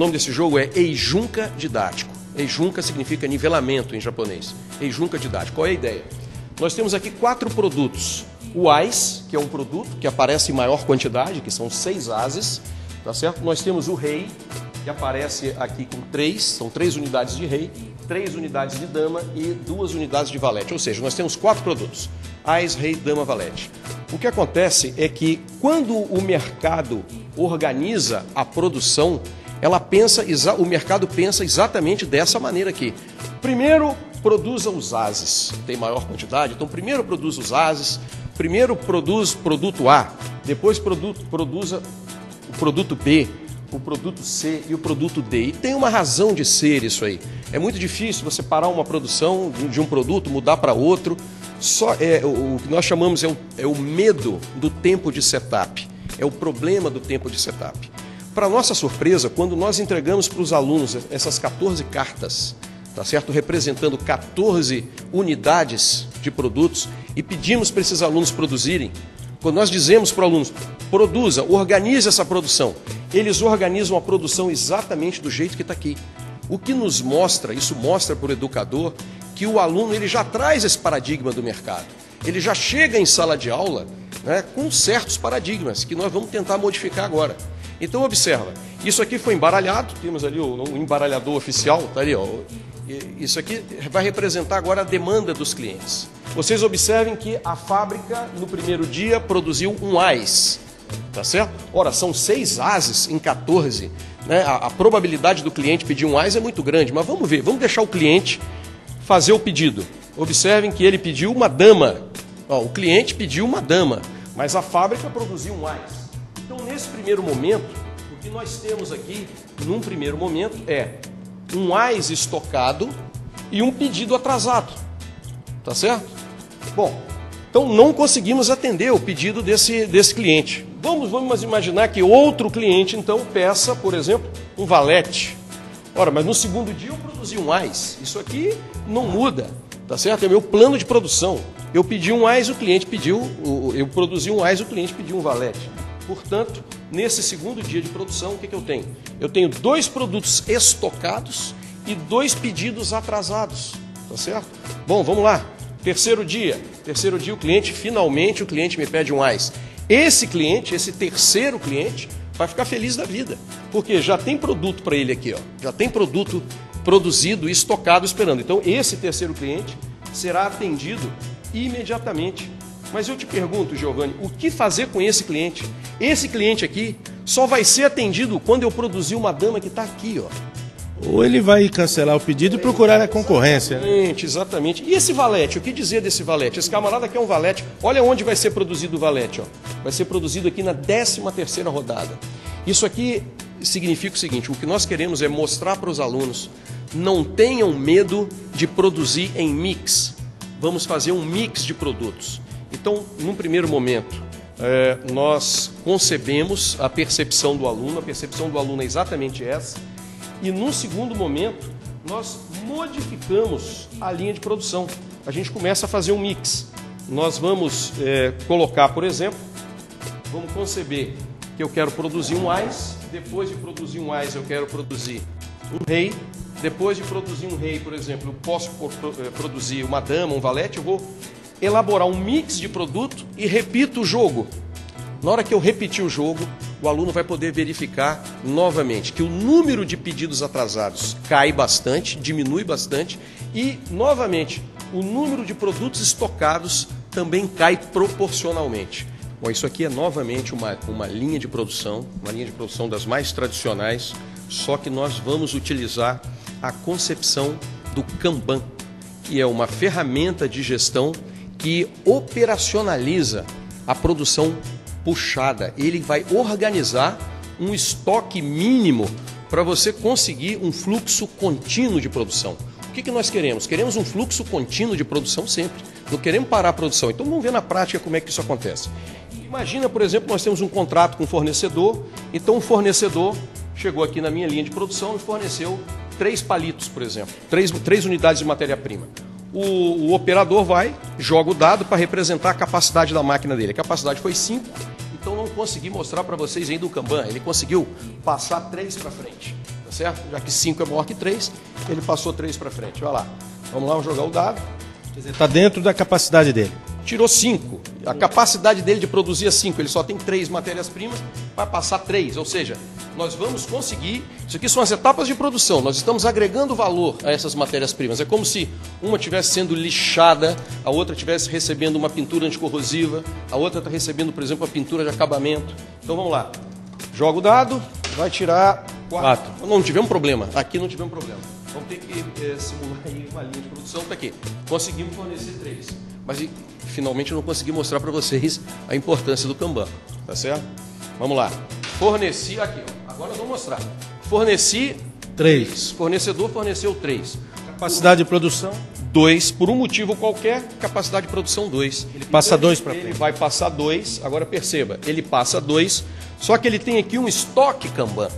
nome desse jogo é Eijunka didático. Eijunka significa nivelamento em japonês. Eijunka didático. Qual é a ideia? Nós temos aqui 4 produtos. O ais, que é um produto que aparece em maior quantidade, que são 6 ases, tá certo? Nós temos o rei, que aparece aqui com 3, são 3 unidades de rei, 3 unidades de dama e 2 unidades de valete. Ou seja, nós temos 4 produtos. Ais, rei, dama, valete. O que acontece é que quando o mercado organiza a produção, o mercado pensa exatamente dessa maneira aqui. Primeiro, produza os ases, tem maior quantidade, então primeiro produz os ases, primeiro produz produto A, depois produza o produto B, o produto C e o produto D. E tem uma razão de ser isso aí. É muito difícil você parar uma produção de um produto, mudar para outro. O que nós chamamos é o medo do tempo de setup, é o problema do tempo de setup. Para nossa surpresa, quando nós entregamos para os alunos essas 14 cartas, tá certo? Representando 14 unidades de produtos e pedimos para esses alunos produzirem, quando nós dizemos para os alunos, produza, organize essa produção, eles organizam a produção exatamente do jeito que está aqui. O que nos mostra, isso mostra para o educador, que o aluno ele já traz esse paradigma do mercado. Ele já chega em sala de aula, né, com certos paradigmas que nós vamos tentar modificar agora. Então observa, isso aqui foi embaralhado, temos ali o embaralhador oficial, tá ali, ó. Isso aqui vai representar agora a demanda dos clientes. Vocês observem que a fábrica no primeiro dia produziu um ais, tá certo? Ora, são 6 ases em 14, né? A probabilidade do cliente pedir um ais é muito grande, mas vamos ver, vamos deixar o cliente fazer o pedido. Observem que ele pediu uma dama, ó, o cliente pediu uma dama, mas a fábrica produziu um ais. Então, nesse primeiro momento, o que nós temos aqui, num primeiro momento, é um ais estocado e um pedido atrasado. Tá certo? Bom, então não conseguimos atender o pedido desse cliente. Vamos imaginar que outro cliente, então, peça, por exemplo, um valete. Ora, mas no segundo dia eu produzi um ais. Isso aqui não muda, tá certo? É meu plano de produção. Eu pedi um ais, o cliente pediu, eu produzi um ais, o cliente pediu um valete. Portanto, nesse segundo dia de produção, o que eu tenho? Eu tenho 2 produtos estocados e 2 pedidos atrasados, tá certo? Bom, vamos lá. Terceiro dia finalmente o cliente me pede um ais. Esse cliente, esse terceiro cliente, vai ficar feliz da vida, porque já tem produto para ele aqui, ó. Já tem produto produzido e estocado esperando. Então, esse terceiro cliente será atendido imediatamente. Mas eu te pergunto, Giovanni, o que fazer com esse cliente? Esse cliente aqui só vai ser atendido quando eu produzir uma dama que está aqui, ó. Ou ele vai cancelar o pedido e procurar a concorrência. Exatamente, exatamente. E esse valete, o que dizer desse valete? Esse camarada quer um valete. Olha onde vai ser produzido o valete, ó. Vai ser produzido aqui na 13ª rodada. Isso aqui significa o seguinte, o que nós queremos é mostrar para os alunos, não tenham medo de produzir em mix. Vamos fazer um mix de produtos. Então, num primeiro momento, nós concebemos a percepção do aluno. A percepção do aluno é exatamente essa. E num segundo momento, nós modificamos a linha de produção. A gente começa a fazer um mix. Nós vamos colocar, por exemplo, vamos conceber que eu quero produzir um ais. Depois de produzir um ais, eu quero produzir um rei. Depois de produzir um rei, por exemplo, eu posso produzir uma dama, um valete. Eu vou elaborar um mix de produto e repito o jogo. Na hora que eu repetir o jogo, o aluno vai poder verificar novamente que o número de pedidos atrasados cai bastante, diminui bastante e, novamente, o número de produtos estocados também cai proporcionalmente. Bom, isso aqui é novamente uma linha de produção das mais tradicionais, só que nós vamos utilizar a concepção do Kanban, que é uma ferramenta de gestão que operacionaliza a produção puxada. Ele vai organizar um estoque mínimo para você conseguir um fluxo contínuo de produção. O que nós queremos? Queremos um fluxo contínuo de produção sempre. Não queremos parar a produção. Então vamos ver na prática como é que isso acontece. Imagina, por exemplo, nós temos um contrato com um fornecedor. Então o fornecedor chegou aqui na minha linha de produção e forneceu 3 palitos, por exemplo. 3 unidades de matéria-prima. O operador vai, joga o dado para representar a capacidade da máquina dele. A capacidade foi 5, então não consegui mostrar para vocês ainda o Kanban. Ele conseguiu passar 3 para frente. Tá tá certo? Já que 5 é maior que 3, ele passou 3 para frente. Vai lá, vamos lá, vamos jogar o dado. Quer dizer, está dentro da capacidade dele. Tirou 5. A capacidade dele de produzir é 5. Ele só tem 3 matérias-primas, vai passar 3. Ou seja, nós vamos conseguir... Isso aqui são as etapas de produção. Nós estamos agregando valor a essas matérias-primas. É como se uma estivesse sendo lixada, a outra estivesse recebendo uma pintura anticorrosiva, a outra está recebendo, por exemplo, a pintura de acabamento. Então vamos lá. Joga o dado, vai tirar 4. Não tivemos problema. Aqui não tivemos problema. Vamos ter que simular aí uma linha de produção. Está aqui. Conseguimos fornecer 3. Mas finalmente eu não consegui mostrar para vocês a importância do Kanban. Tá certo? Vamos lá. Forneci aqui, ó. Agora eu vou mostrar. Forneci 3. Fornecedor forneceu 3. Capacidade de produção? 2. Por um motivo qualquer, capacidade de produção 2. Ele passa 2 para frente. Ele vai passar 2. Agora perceba, ele passa 2. Só que ele tem aqui um estoque Kanban.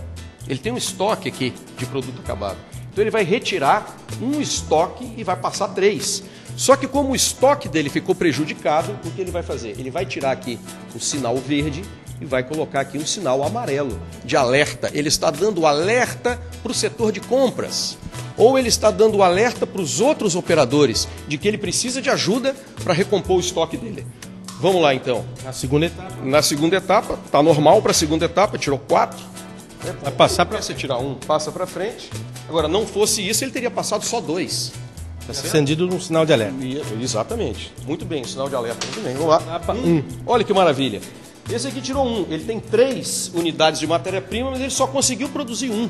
Ele tem um estoque aqui de produto acabado. Então ele vai retirar um estoque e vai passar 3. Só que como o estoque dele ficou prejudicado, o que ele vai fazer? Ele vai tirar aqui o sinal verde e vai colocar aqui um sinal amarelo de alerta. Ele está dando alerta para o setor de compras. Ou ele está dando alerta para os outros operadores de que ele precisa de ajuda para recompor o estoque dele. Vamos lá então. Na segunda etapa? Na segunda etapa, está normal para a segunda etapa, tirou 4. Vai passar para você tirar 1, passa para frente. Agora, não fosse isso, ele teria passado só 2. Tá acendido um sinal de alerta. Exatamente. Muito bem, sinal de alerta. Muito bem, vamos lá. Etapa 1. Olha que maravilha. Esse aqui tirou 1. Ele tem 3 unidades de matéria-prima, mas ele só conseguiu produzir 1.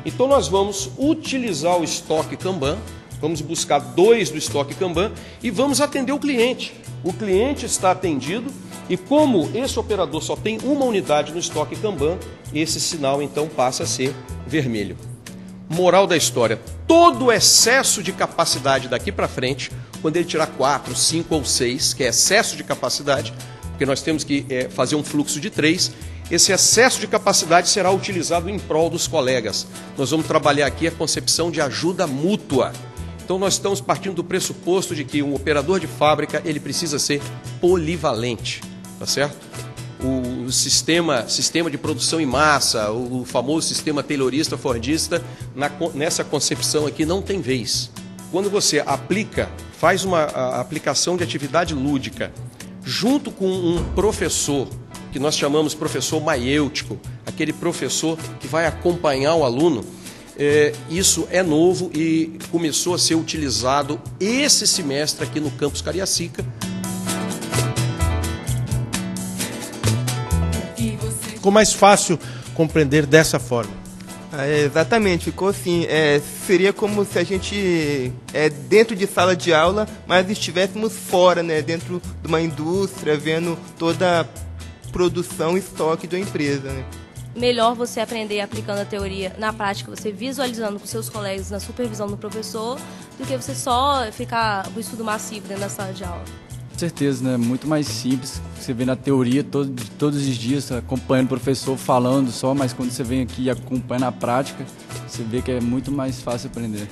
Então nós vamos utilizar o estoque Kanban, vamos buscar 2 do estoque Kanban e vamos atender o cliente. O cliente está atendido e como esse operador só tem uma unidade no estoque Kanban, esse sinal então passa a ser vermelho. Moral da história, todo excesso de capacidade daqui para frente, quando ele tirar 4, 5 ou 6, que é excesso de capacidade, porque nós temos que fazer um fluxo de 3, esse excesso de capacidade será utilizado em prol dos colegas. Nós vamos trabalhar aqui a concepção de ajuda mútua. Então nós estamos partindo do pressuposto de que um operador de fábrica ele precisa ser polivalente, tá certo? O sistema de produção em massa, o famoso sistema taylorista, fordista, nessa concepção aqui não tem vez. Quando você faz uma aplicação de atividade lúdica, junto com um professor, que nós chamamos professor maiêutico, aquele professor que vai acompanhar o aluno, isso é novo e começou a ser utilizado esse semestre aqui no campus Cariacica. Ficou mais fácil compreender dessa forma. Exatamente, ficou assim. Seria como se a gente, dentro de sala de aula, mas estivéssemos fora, né, dentro de uma indústria, vendo toda a produção e estoque da empresa. Né? Melhor você aprender aplicando a teoria na prática, você visualizando com seus colegas, na supervisão do professor, do que você só ficar com o estudo massivo dentro da sala de aula. Com certeza, né? Muito mais simples. Você vê na teoria todos os dias, acompanhando o professor falando só, mas quando você vem aqui e acompanha na prática, você vê que é muito mais fácil aprender.